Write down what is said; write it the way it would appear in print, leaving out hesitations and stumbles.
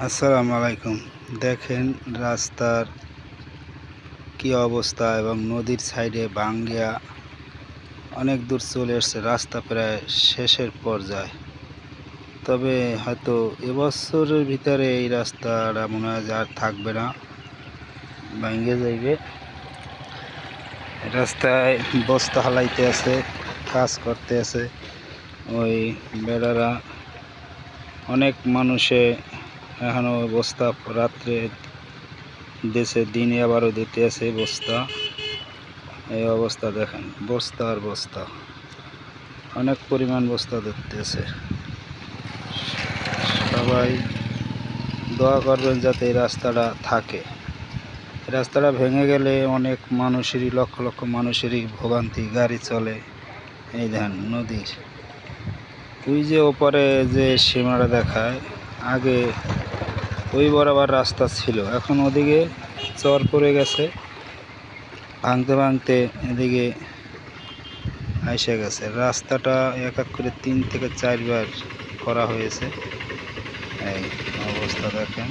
আসসালামু আলাইকুম। দেখেন রাস্তার কি অবস্থা এবং নদীর সাইডে ভাঙ্গিয়া অনেক দূর চলে এসছে, রাস্তা প্রায় শেষের পর্যায়ে। তবে হয়তো এবছরের ভিতরে এই রাস্তাটা মনে হয় যে আর থাকবে না, ভাঙ্গে যাইবে। রাস্তায় বস্তা হালাইতে আছে, কাজ করতে আছে ওই বেড়ারা। অনেক মানুষে এখনও বস্তা রাত্রে দেশে, দিনে আবারও দিতে আছে বস্তা। এই অবস্থা দেখেন, বস্তা আর বস্তা, অনেক পরিমাণ বস্তা দিতেছে। সবাই দোয়া করবেন যাতে এই রাস্তাটা থাকে। রাস্তাটা ভেঙে গেলে অনেক মানুষেরই, লক্ষ লক্ষ মানুষেরই ভোগান্তি, গাড়ি চলে। এই দেখেন নদীর ওই যে ওপারে যে সীমাটা দেখায়, আগে ওই বরাবর রাস্তা ছিল, এখন ওদিকে চর পড়ে গেছে, ভাঙতে ভাঙতে এদিকে এসে গেছে। রাস্তাটা এক এক করে 3 থেকে 4 বার করা হয়েছে। এই অবস্থা দেখেন।